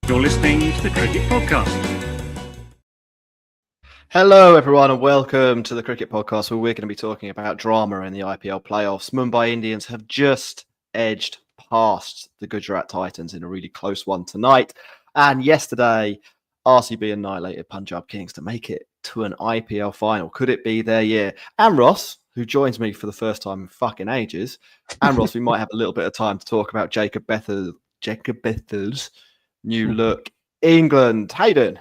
You're listening to the Cricket Podcast. Hello, everyone, and welcome to the Cricket Podcast, where we're going to be talking about drama in the IPL Play-Offs. Mumbai Indians have just edged past the Gujarat Titans in a really close one tonight. And yesterday, RCB annihilated Punjab Kings to make it to an IPL final. Could it be their year? And Ross, who joins me for the first time in fucking ages, and Ross, we might have a little bit of time to talk about Jacob Bethel's new look. England. How you doing?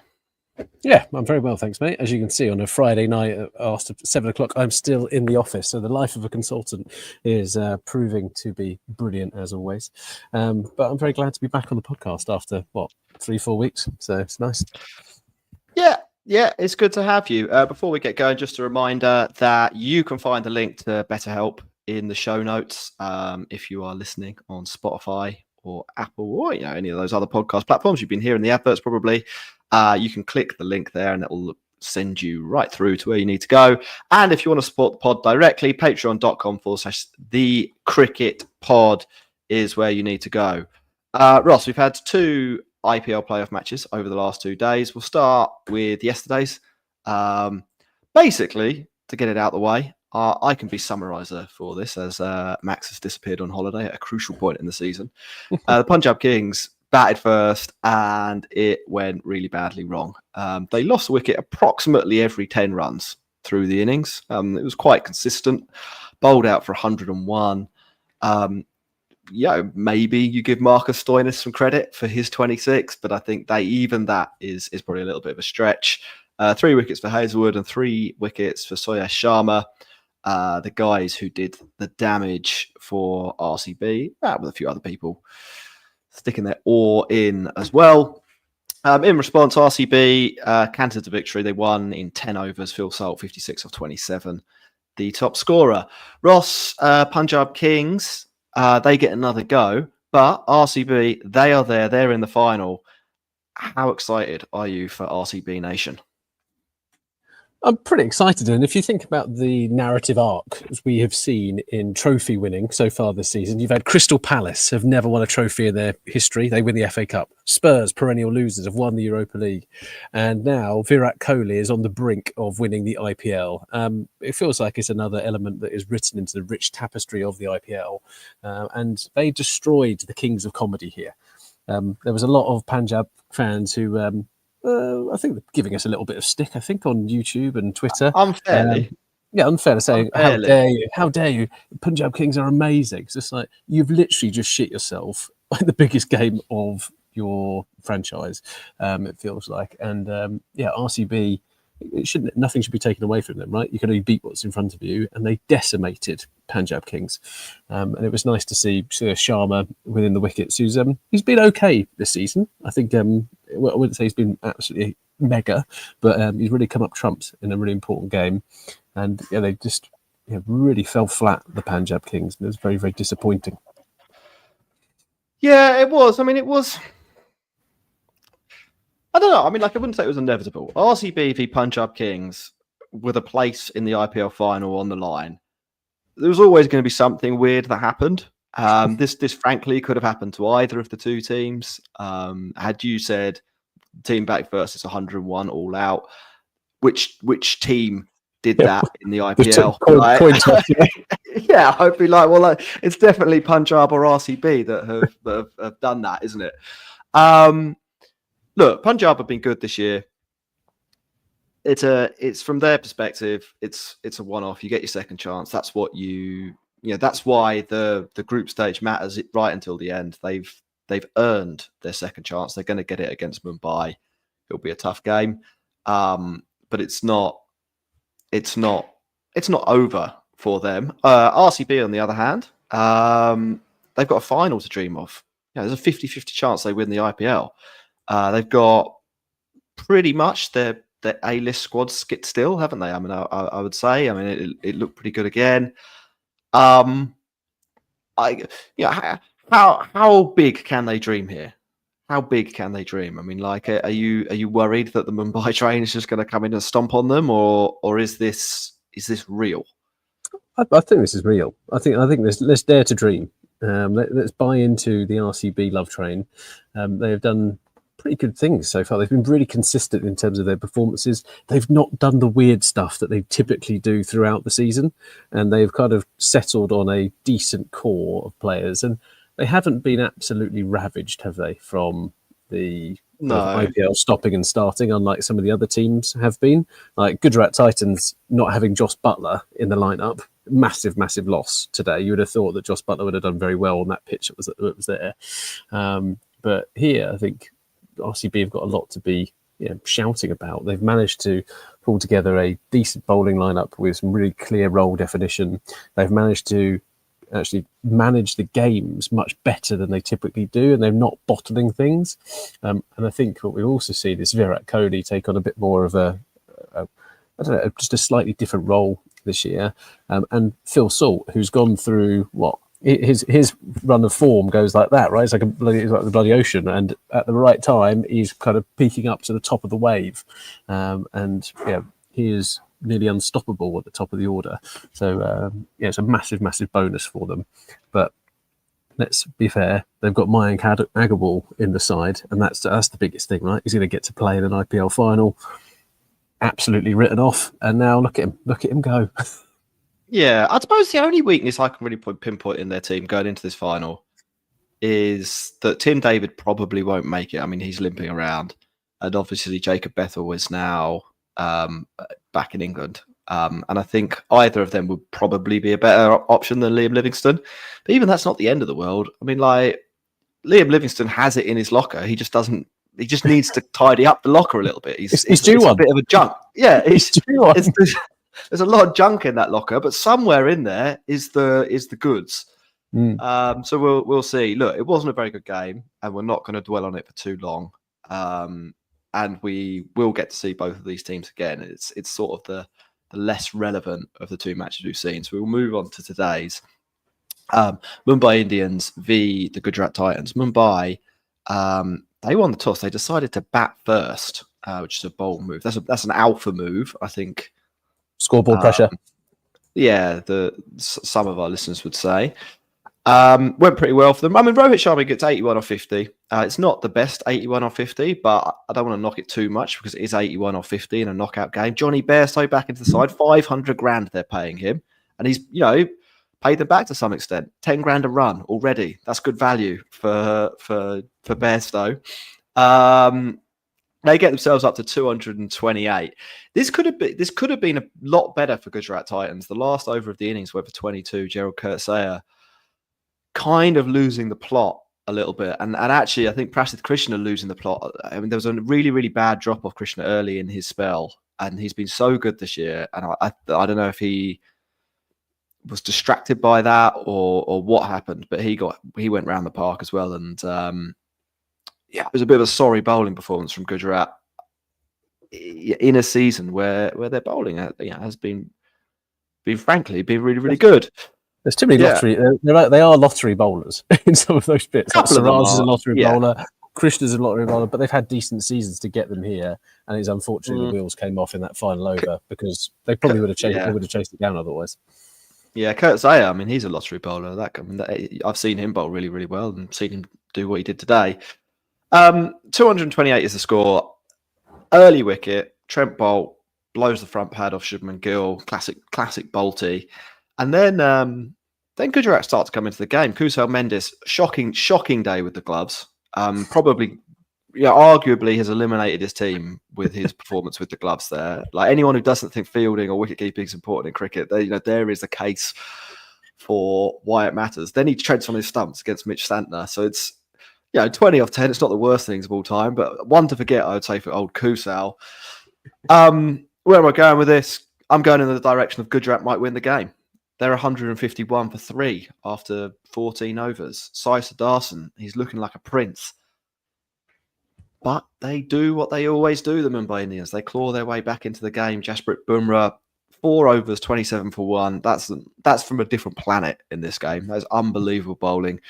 Yeah, I'm very well, thanks, mate. As you can see, on a Friday night after 7 o'clock, I'm still in the office. So the life of a consultant is proving to be brilliant, as always. But I'm very glad to be back on the podcast after, 3-4 weeks. So it's nice. Yeah, it's good to have you. Before we get going, just a reminder that you can find the link to BetterHelp in the show notes if you are listening on Spotify or Apple or any of those other podcast platforms. You've been hearing the adverts probably. You can click the link there and it will send you right through to where you need to go. And if you want to support the pod directly, patreon.com/the cricket pod is where you need to go. Ross, we've had 2 IPL playoff matches over the last 2 days. We'll start with yesterday's. Basically, to get it out of the way, I can be summariser for this as Max has disappeared on holiday at a crucial point in the season. The Punjab Kings batted first and it went really badly wrong. They lost the wicket approximately every 10 runs through the innings. It was quite consistent, bowled out for 101. Maybe you give Marcus Stoinis some credit for his 26, but I think that is probably a little bit of a stretch. 3 wickets for Hazelwood and 3 wickets for Suyash Sharma. The guys who did the damage for RCB, with a few other people sticking their oar in as well. In response, RCB cantered to victory. They won in 10 overs. Phil Salt, 56 of 27, the top scorer. Ross, Punjab Kings, they get another go, but RCB, they are there. They're in the final. How excited are you for RCB Nation? I'm pretty excited. And if you think about the narrative arc as we have seen in trophy winning so far this season, you've had Crystal Palace have never won a trophy in their history. They win the FA Cup. Spurs, perennial losers, have won the Europa League. And now Virat Kohli is on the brink of winning the IPL. It feels like it's another element that is written into the rich tapestry of the IPL. And they destroyed the Kings of Comedy here. There was a lot of Punjab fans who... I think they're giving us a little bit of stick, I think, on YouTube and Twitter. Unfairly. Unfair to say, how dare you? Punjab Kings are amazing. It's just like, you've literally just shit yourself in the biggest game of your franchise, it feels like. And RCB, nothing should be taken away from them, right? You can only beat what's in front of you, and they decimated Punjab Kings. And it was nice to see Sharma within the wickets, he's been okay this season. I think, I wouldn't say he's been absolutely mega, but he's really come up trumps in a really important game. And they just really fell flat, the Punjab Kings. It was very, very disappointing. Yeah, it was. I mean, it was... I don't know. I mean, I wouldn't say it was inevitable. RCB v Punjab Kings with a place in the IPL final on the line. There was always going to be something weird that happened. This frankly could have happened to either of the two teams. Had you said team back first, it's 101 all out. Which team did that in the IPL? Hopefully, it's definitely Punjab or RCB that have done that, isn't it? Look, Punjab have been good this year. It's from their perspective, it's a one-off. You get your second chance. That's what that's why the group stage matters right until the end. They've earned their second chance. They're going to get it against Mumbai. It'll be a tough game, but it's not over for them. RCB, on the other hand, they've got a final to dream of. There's a 50-50 chance they win the IPL. They've got pretty much their A-list squad skit still, haven't they? I mean, I would say. I mean, it looked pretty good again. How big can they dream here? How big can they dream? I mean, are you worried that the Mumbai train is just going to come in and stomp on them, or is this real? I think this is real. I think let's dare to dream. Let's buy into the RCB love train. They have done pretty good things so far. They've been really consistent in terms of their performances. They've not done the weird stuff that they typically do throughout the season, and they've kind of settled on a decent core of players. And they haven't been absolutely ravaged, have they, from the IPL stopping and starting, unlike some of the other teams have been. Like Gujarat Titans not having Josh Buttler in the lineup, massive loss today. You would have thought that Josh Buttler would have done very well on that pitch that was there. But here, I think RCB have got a lot to be shouting about. They've managed to pull together a decent bowling lineup with some really clear role definition. They've managed to actually manage the games much better than they typically do, and they're not bottling things. And I think what we've also seen is Virat Kohli take on a bit more of just a slightly different role this year. And Phil Salt, who's gone through his run of form goes like that, right? It's like the bloody ocean, and at the right time, he's kind of peaking up to the top of the wave, and he is nearly unstoppable at the top of the order. So it's a massive bonus for them. But let's be fair, they've got Mayank Agarwal in the side, and that's the biggest thing, right? He's going to get to play in an IPL final, absolutely written off, and now look at him go. Yeah, I suppose the only weakness I can really pinpoint in their team going into this final is that Tim David probably won't make it. I mean, he's limping around, and obviously Jacob Bethel is now back in England. And I think either of them would probably be a better option than Liam Livingstone. But even that's not the end of the world. I mean, like, Liam Livingstone has it in his locker. He just doesn't. He just needs to tidy up the locker a little bit. He's due one. A bit of a junk. Yeah, he's due one. There's a lot of junk in that locker, but somewhere in there is the goods. So we'll see. Look, it wasn't a very good game, and we're not going to dwell on it for too long. And we will get to see both of these teams again. It's sort of the less relevant of the two matches we've seen. So we'll move on to today's Mumbai Indians v the Gujarat Titans. Mumbai, they won the toss. They decided to bat first, which is a bold move. That's an alpha move, I think. Scoreboard pressure. Yeah, some of our listeners would say. Went pretty well for them. I mean, Rohit Sharma gets 81 off 50. It's not the best 81 off 50, but I don't want to knock it too much because it is 81 off 50 in a knockout game. Johnny Bairstow back into the side, 500 grand they're paying him. And he's, paid them back to some extent. 10 grand a run already. That's good value for Bairstow. They get themselves up to 228. This could have been a lot better for Gujarat Titans. The last over of the innings went for 22. Gerald Kurtzaya kind of losing the plot a little bit, and actually I think Prasidh Krishna losing the plot. I mean, there was a really bad drop off Krishna early in his spell, and he's been so good this year. And I don't know if he was distracted by that or what happened, but he went round the park as well, and it was a bit of a sorry bowling performance from Gujarat in a season where their bowling has been frankly really good. There's too many lottery. They are lottery bowlers in some of those bits. Like Siraj is a lottery bowler. Krishna's a lottery bowler, but they've had decent seasons to get them here, and it's unfortunately the wheels came off in that final over because they probably would have chased it down otherwise. Yeah, Kurtzaya, I mean, he's a lottery bowler. I've seen him bowl really well and seen him do what he did today. 228 is the score. Early wicket. Trent Boult blows the front pad off Shubman Gill. Classic Bolty. And then Gujarat start to come into the game. Kusal Mendes, shocking day with the gloves. Probably, arguably has eliminated his team with his performance with the gloves there. Like, anyone who doesn't think fielding or wicket keeping is important in cricket, there is a case for why it matters. Then he treads on his stumps against Mitch Santner. So it's 20 off 10. It's not the worst things of all time, but one to forget, I would say, for old Kusal. Where am I going with this? I'm going in the direction of Gujarat might win the game. They're 151 for 3 after 14 overs. Sai Sudarshan, he's looking like a prince. But they do what they always do, the Mumbai Indians. They claw their way back into the game. Jasprit Bumrah, 4 overs, 27 for 1. That's from a different planet in this game. That's unbelievable bowling.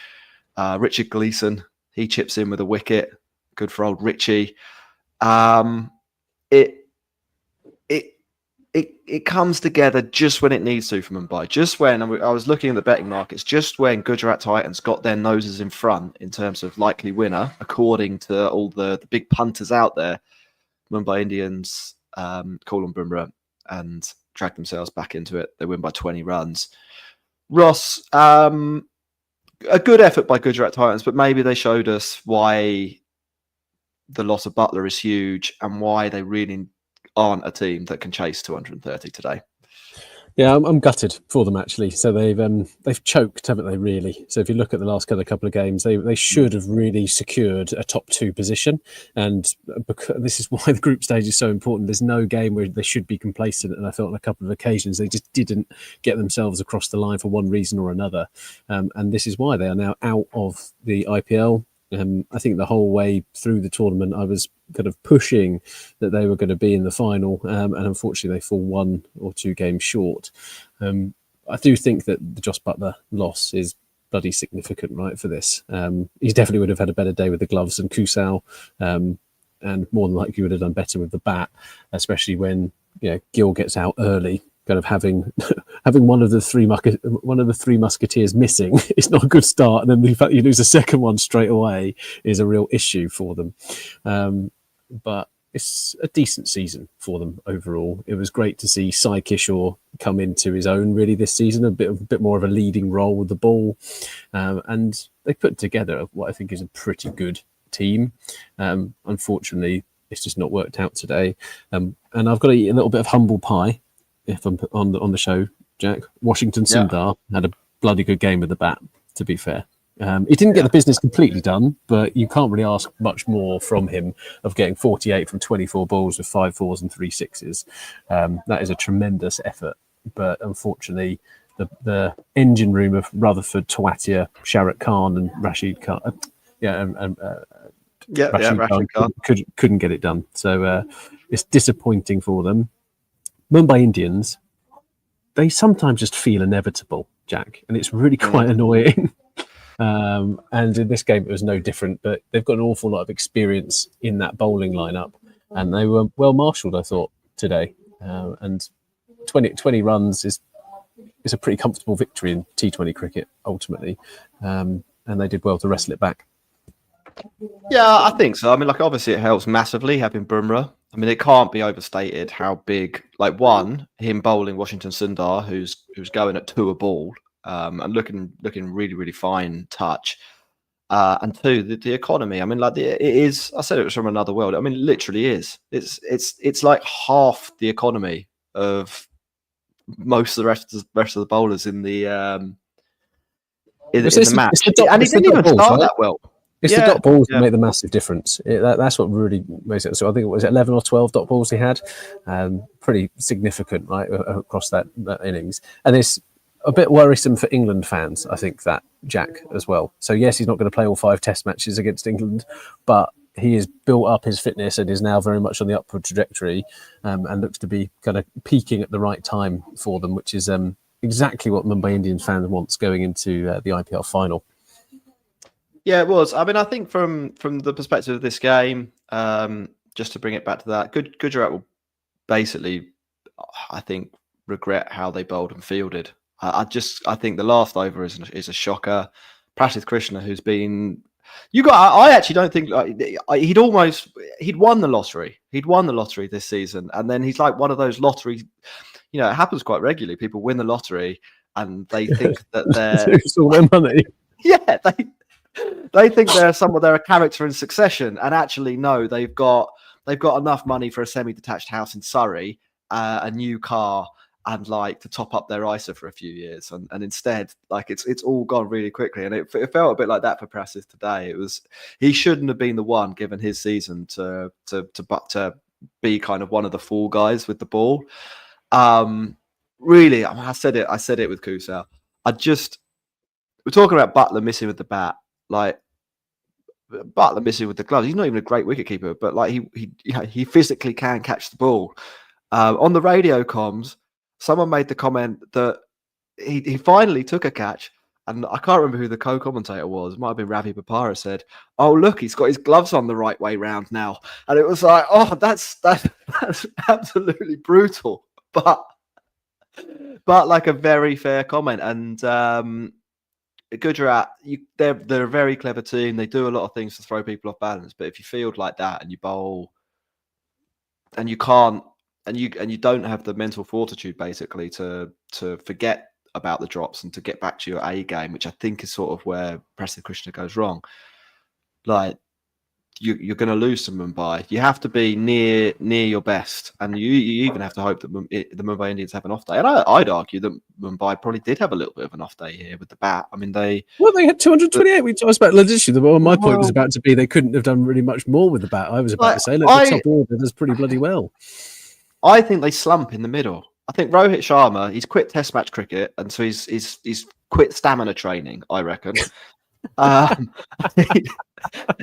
Richard Gleeson, he chips in with a wicket. Good for old Richie. it comes together just when it needs to for Mumbai. Just when I was looking at the betting markets, just when Gujarat Titans got their noses in front in terms of likely winner, according to all the big punters out there, Mumbai Indians call on Bumrah and drag themselves back into it. They win by 20 runs. Ross, a good effort by Gujarat Titans, but maybe they showed us why the loss of Butler is huge and why they really aren't a team that can chase 230 today. Yeah, I'm gutted for them actually. So they've choked, haven't they? Really. So if you look at the last couple of games, they should have really secured a top 2 position, and this is why the group stage is so important. There's no game where they should be complacent, and I felt on a couple of occasions they just didn't get themselves across the line for one reason or another, and this is why they are now out of the IPL. I think the whole way through the tournament, I was kind of pushing that they were going to be in the final, and unfortunately, they fall 1 or 2 games short. I do think that the Jos Buttler loss is bloody significant, right, for this. He definitely would have had a better day with the gloves than Kusal, and more than likely would have done better with the bat, especially when Gill gets out early. Kind of having one of the three musketeers missing is not a good start, and then the fact you lose a second one straight away is a real issue for them. But it's a decent season for them overall. It was great to see Sai Kishore come into his own really this season, a bit more of a leading role with the ball, and they put together what I think is a pretty good team. Unfortunately, it's just not worked out today, and I've got to eat a little bit of humble pie. If I'm on the show, Jack, Washington Sundar had a bloody good game with the bat, to be fair. He didn't get the business completely done, but you can't really ask much more from him of getting 48 from 24 balls with 5 fours and 3 sixes. That is a tremendous effort. But unfortunately, the engine room of Rutherford, Tawatia, Sharat Khan and Rashid Khan, Rashid Khan couldn't get it done. So it's disappointing for them. Mumbai Indians, they sometimes just feel inevitable, Jack, and it's really quite annoying. And in this game, it was no different, but they've got an awful lot of experience in that bowling lineup, and they were well marshalled, I thought, today. And 20 runs is a pretty comfortable victory in T20 cricket, ultimately, and they did well to wrestle it back. Yeah, I think so. I mean, obviously it helps massively having Bumrah. I mean, it can't be overstated how big, him bowling Washington Sundar, who's going at 2 a ball, and looking really, really fine touch. And 2, the economy. I mean, it is. I said it was from another world. I mean, it literally is. It's like half the economy of most of the rest of the bowlers in the match. And he didn't even start that well. It's the dot balls that make the massive difference. That's what really makes it. So I think it was 11 or 12 dot balls he had. Pretty significant, right, across that innings. And it's a bit worrisome for England fans, I think, that Jack as well. So yes, he's not going to play all 5 test matches against England, but he has built up his fitness and is now very much on the upward trajectory, and looks to be kind of peaking at the right time for them, which is exactly what Mumbai Indians fans wants going into the IPL final. Yeah, it was. I mean, I think from the perspective of this game, just to bring it back to that, Gujarat will basically, I think, regret how they bowled and fielded. I think the last over is a shocker. Prasidh Krishna, who's been, I actually don't think he'd won the lottery. He'd won the lottery this season, and then he's like one of those lottery. It happens quite regularly. People win the lottery and they think that they're it's all their money. Yeah, they think they're a character in Succession, and actually no, they've got enough money for a semi-detached house in Surrey, a new car, and to top up their ISA for a few years, and instead it's all gone really quickly, and it felt a bit like that for Prasidh today. He shouldn't have been the one, given his season, to be kind of one of the fall guys with the ball. Really, I mean, I said it with Kusal. We're talking about Butler missing with the bat. Butler missing with the gloves. He's not even a great wicketkeeper, but he physically can catch the ball. On the radio comms, someone made the comment that he finally took a catch, and I can't remember who the co-commentator was. It might have been Ravi Bopara. Said, "Oh, look, he's got his gloves on the right way round now," and it was like, "Oh, that's absolutely brutal." but like a very fair comment. And Gujarat, they're a very clever team. They do a lot of things to throw people off balance. But if you field like that and you bowl, and you can't, and you don't have the mental fortitude basically to forget about the drops and to get back to your A game, which I think is sort of where Prasidh Krishna goes wrong. Like you're going to lose to Mumbai. You have to be near your best, and you even have to hope that the Mumbai Indians have an off day. And I'd argue that Mumbai probably did have a little bit of an off day here with the bat. I mean, they had 228. We talked about Ladisha. My point was about to be they couldn't have done really much more with the bat. I was about to say, look, the top order does pretty bloody well. I think they slump in the middle. I think Rohit Sharma, he's quit Test match cricket, and so he's quit stamina training, I reckon.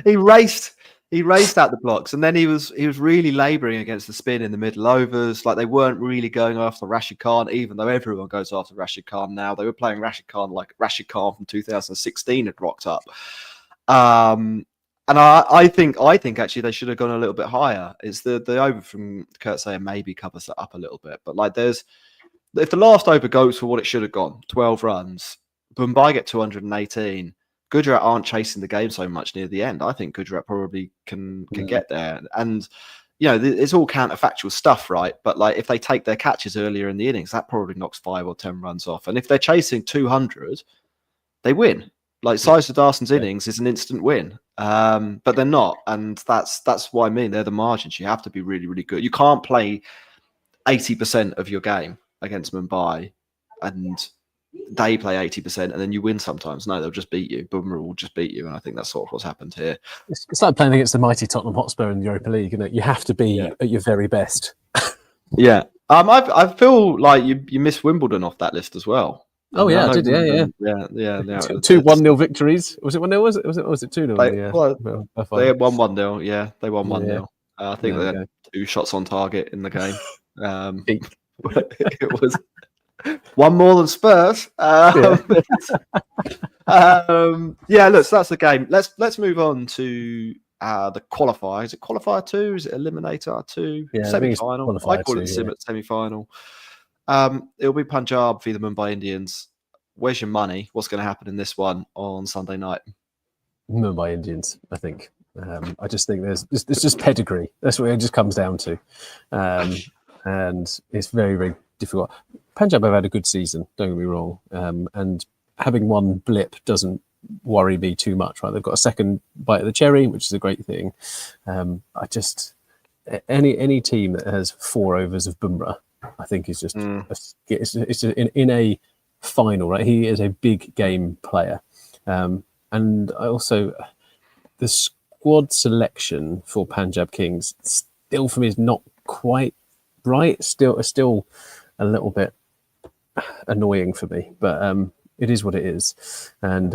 He raced out the blocks, and then he was really labouring against the spin in the middle overs. Like they weren't really going after Rashid Khan, even though everyone goes after Rashid Khan now. They were playing Rashid Khan like Rashid Khan from 2016 had rocked up. And I think actually they should have gone a little bit higher. It's the over from Kurt Sayer maybe covers that up a little bit, but like if the last over goes for what it should have gone, 12 runs, Mumbai get 218. Gujarat aren't chasing the game so much near the end. I think Gujarat probably can get there. And, it's all counterfactual stuff, right? But like if they take their catches earlier in the innings, that probably knocks 5 or 10 runs off. And if they're chasing 200, they win. Like Sai Sudarson's innings is an instant win. But they're not. And that's what I mean. They're the margins. You have to be really, really good. You can't play 80% of your game against Mumbai and they play 80% and then you win sometimes. No, they'll just beat you. Bumrah will just beat you. And I think that's sort of what's happened here. It's like playing against the mighty Tottenham Hotspur in the Europa League, isn't it? You have to be at your very best. Yeah. I feel like you missed Wimbledon off that list as well. Oh, yeah, I did. Yeah. Two 1-0 victories. Was it 1-0? Was it 2-0? They had 1-0. Yeah, they won 1-0. I think they had 2 shots on target in the game. It was one more than Spurs. Look, so that's the game. Let's move on to the qualifier. Is it qualifier 2? Is it eliminator 2? Yeah, semi-final. I call it semi-final. It'll be Punjab v the Mumbai Indians. Where's your money? What's going to happen in this one on Sunday night? Mumbai Indians, I think. I just think there's just pedigree. That's what it just comes down to. And it's very, very difficult. Punjab have had a good season, don't get me wrong. And having one blip doesn't worry me too much, right? They've got a second bite of the cherry, which is a great thing. Any team that has 4 overs of Bumrah, I think is just it's in a final, right? He is a big game player. And I also the squad selection for Punjab Kings still for me is not quite right. Still a little bit annoying for me, but it is what it is. And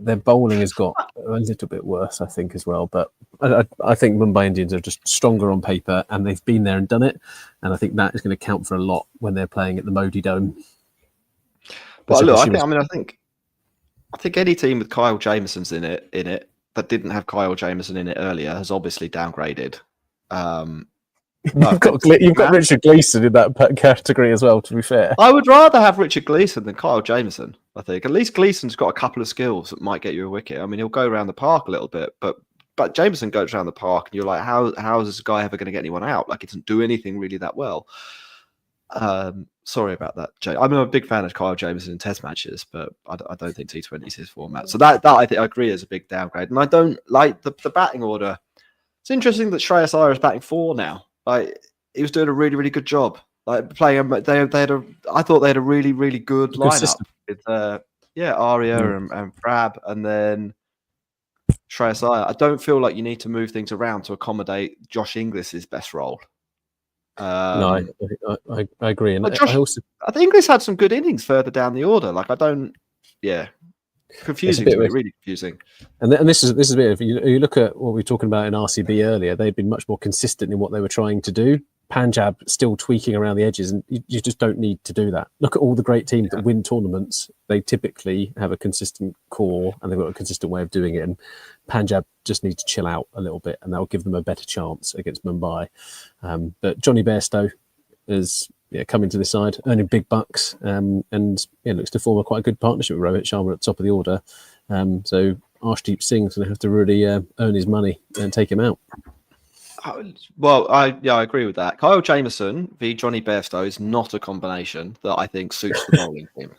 their bowling has got a little bit worse, I think, as well. But I think Mumbai Indians are just stronger on paper, and they've been there and done it. And I think that is going to count for a lot when they're playing at the Modi Dome. Well, look, I think any team with Kyle Jamieson's in it that didn't have Kyle Jamieson in it earlier has obviously downgraded. You've got Richard Gleeson in that category as well, to be fair. I would rather have Richard Gleeson than Kyle Jamieson, I think. At least Gleeson's got a couple of skills that might get you a wicket. I mean, he'll go around the park a little bit, but Jamieson goes around the park and you're like, how is this guy ever going to get anyone out? Like, he doesn't do anything really that well. Sorry about that, Jay. I'm a big fan of Kyle Jamieson in Test matches, but I don't think T20 is his format. So that I think I agree is a big downgrade. And I don't like the batting order. It's interesting that Shreyas Iyer is batting 4 now. Like, he was doing a really, really good job. Like playing, I thought they had a really, really good lineup with Arya and Frab, and then Shreyas Iyer. I don't feel like you need to move things around to accommodate Josh Inglis's best role. No, I agree. And I think Inglis had some good innings further down the order. Like, confusing, really confusing. And this is a bit of, you look at what we were talking about in RCB earlier. They've been much more consistent in what they were trying to do. Punjab still tweaking around the edges, and you just don't need to do that. Look at all the great teams that win tournaments. They typically have a consistent core and they've got a consistent way of doing it. And Punjab just need to chill out a little bit, and that'll give them a better chance against Mumbai. But Johnny Bairstow, is coming to this side, earning big bucks, and looks to form a quite good partnership with Rohit Sharma at the top of the order. So Arshdeep Singh's going to have to really earn his money and take him out. Well, I agree with that. Kyle Jamieson v Johnny Bairstow is not a combination that I think suits the bowling team.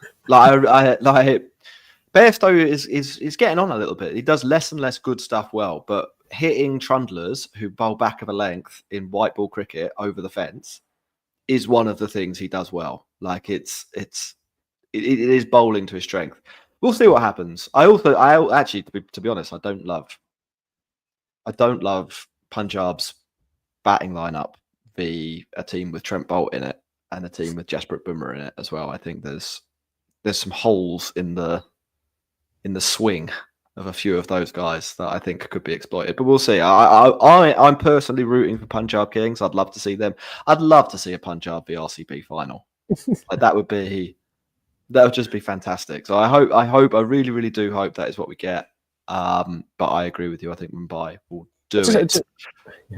Bairstow is getting on a little bit. He does less and less good stuff well, but hitting trundlers who bowl back of a length in white ball cricket over the fence is one of the things he does well. Like it is bowling to his strength. We'll see what happens. I actually, to be honest, I don't love Punjab's batting lineup be a team with Trent Boult in it and a team with Jasprit Bumrah in it as well. I think there's some holes in the swing of a few of those guys that I think could be exploited. But we'll see. I'm personally rooting for Punjab Kings. I'd love to see them. I'd love to see a Punjab v RCB final. That would just be fantastic. So I really, really do hope that is what we get. But I agree with you. I think Mumbai will do it.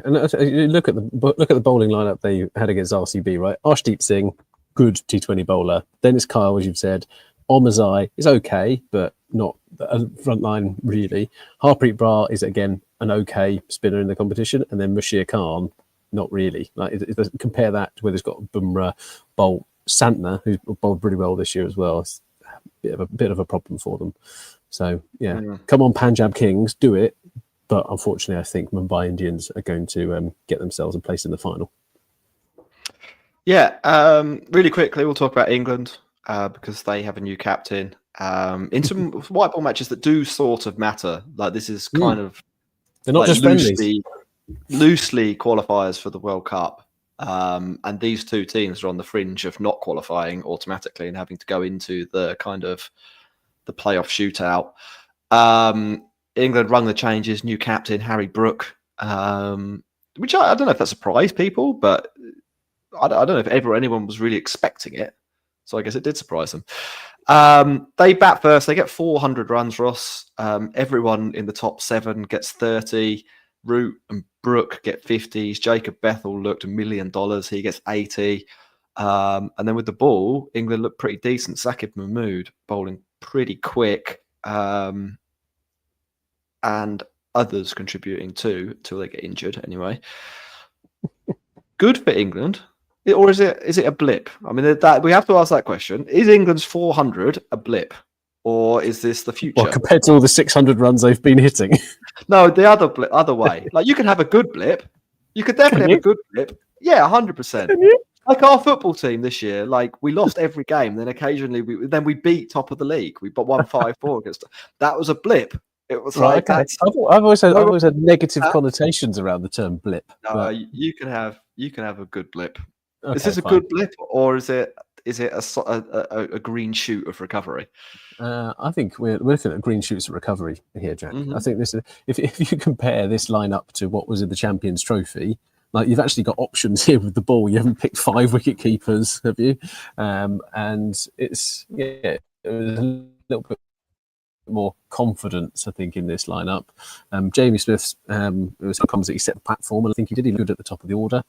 And look at the bowling lineup they had against RCB, right? Arshdeep Singh, good T20 bowler. Dennis Kyle, as you've said. Omazai is okay, but not a front line really. Harpreet Brar is again an okay spinner in the competition, and then Mushir Khan, not really. Like compare that to where there's got Bumrah, Boult, Santner, who's bowled pretty well this year as well. It's a bit of a problem for them. So come on, Punjab Kings, do it. But unfortunately, I think Mumbai Indians are going to get themselves a place in the final. Yeah, really quickly, we'll talk about England because they have a new captain. In some white ball matches that do sort of matter, like this is kind of they're not just loosely qualifiers for the World Cup. And these two teams are on the fringe of not qualifying automatically and having to go into the kind of the playoff shootout. England rung the changes, new captain, Harry Brook, which I don't know if that surprised people, but I don't know if anyone was really expecting it. So I guess it did surprise them. They bat first. They get 400 runs, Ross. Everyone in the top 7 gets 30. Root and Brook get 50s. Jacob Bethel looked $1 million. He gets 80. And then with the ball, England looked pretty decent. Saqib Mahmood bowling pretty quick. And others contributing too, till they get injured anyway. Good for England. Or is it a blip? I mean, that we have to ask that question. Is England's 400 a blip? Or is this the future? Well, compared to all the 600 runs they've been hitting. No, the other way. Like you can have a good blip. You could definitely have a good blip. Yeah, 100%. Like our football team this year, like we lost every game. Then occasionally we beat top of the league. We won 5-4 against. That was a blip. It was right, like okay. I've always had negative connotations around the term blip. No, but... you can have a good blip. Okay, is this a good blip or is it a green shoot of recovery? I think we're looking at green shoots of recovery here, Jack. Mm-hmm. I think this is if you compare this lineup to what was in the Champions Trophy, like you've actually got options here with the ball. You haven't picked 5 wicket keepers, have you? And it's it was a little bit more confidence, I think, in this lineup. Jamie Smith's it was some comments that he set the platform, and I think he did good at the top of the order.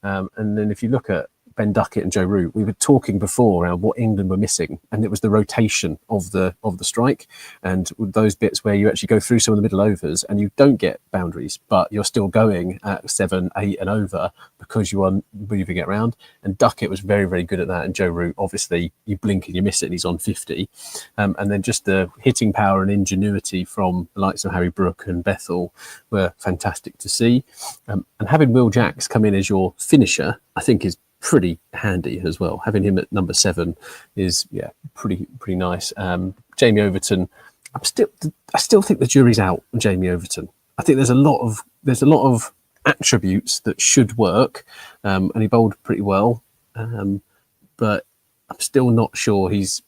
And then if you look at Ben Duckett and Joe Root, we were talking before around what England were missing, and it was the rotation of the strike, and those bits where you actually go through some of the middle overs and you don't get boundaries, but you're still going at 7, 8 and over because you are moving it around. And Duckett was very, very good at that, and Joe Root, obviously, you blink and you miss it, and he's on 50. And then just the hitting power and ingenuity from the likes of Harry Brook and Bethel were fantastic to see. And having Will Jacks come in as your finisher, I think is pretty handy as well. Having him at number 7 is pretty nice. Jamie Overton, I still think the jury's out on Jamie Overton. I think there's a lot of attributes that should work, and he bowled pretty well, but I'm still not sure he's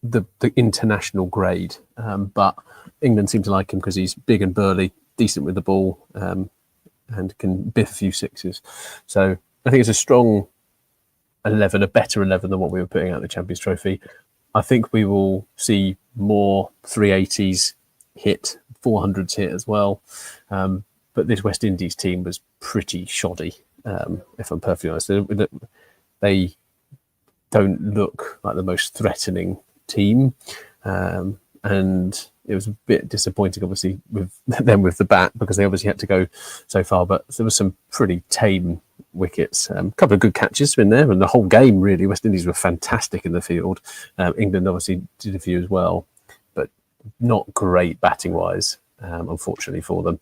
the international grade. But England seem to like him because he's big and burly, decent with the ball, and can biff a few sixes. So I think it's a strong 11, a better 11 than what we were putting out in the Champions Trophy. I think we will see more 380s hit, 400s hit as well. But this West Indies team was pretty shoddy, if I'm perfectly honest. they don't look like the most threatening team. And it was a bit disappointing, obviously, with them with the bat, because they obviously had to go so far. But there was some pretty tame wickets, a couple of good catches in there, and the whole game, really. West Indies were fantastic in the field. England obviously did a few as well, but not great batting-wise, unfortunately for them.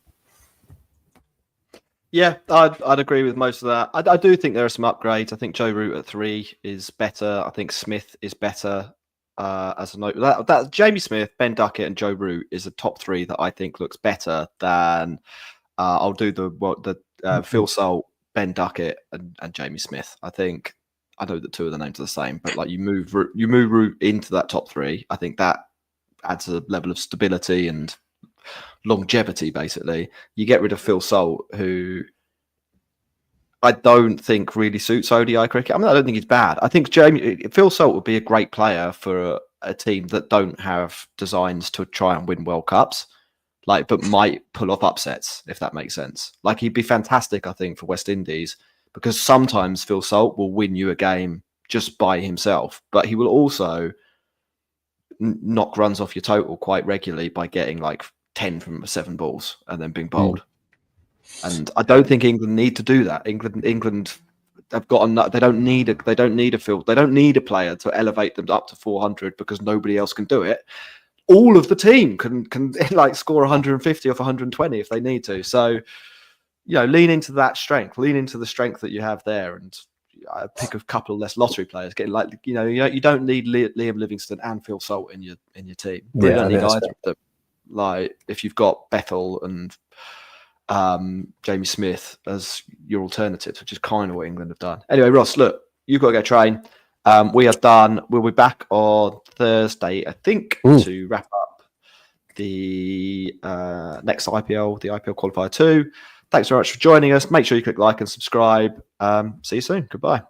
Yeah, I'd agree with most of that. I do think there are some upgrades. I think Joe Root at 3 is better. I think Smith is better. As a note, that Jamie Smith, Ben Duckett, and Joe Root is a top 3 that I think looks better than I'll do Phil Salt, Ben Duckett, and Jamie Smith. I think I know that 2 of the names are the same, but like you move Root into that top 3. I think that adds a level of stability and longevity. Basically, you get rid of Phil Salt, who I don't think really suits ODI cricket. I mean, I don't think he's bad. I think Phil Salt would be a great player for a team that don't have designs to try and win World Cups, but might pull off upsets, if that makes sense. Like, he'd be fantastic, I think, for West Indies, because sometimes Phil Salt will win you a game just by himself, but he will also knock runs off your total quite regularly by getting like 10 from 7 balls and then being bowled. And I don't think England need to do that. England have got enough. They don't need a player to elevate them up to 400, because nobody else can do it. All of the team can like score 150 off 120 if they need to. So, lean into that strength. Lean into the strength that you have there, and pick a couple of less lottery players. You don't need Liam Livingstone and Phil Salt in your team. You don't need either of them. Like, if you've got Bethel and Jamie Smith as your alternatives, which is kind of what England have done. Anyway, Ross, look, you've got to go train. We are done. We'll be back on Thursday, I think, to wrap up the next IPL, the IPL Qualifier 2. Thanks very much for joining us. Make sure you click like and subscribe. See you soon. Goodbye.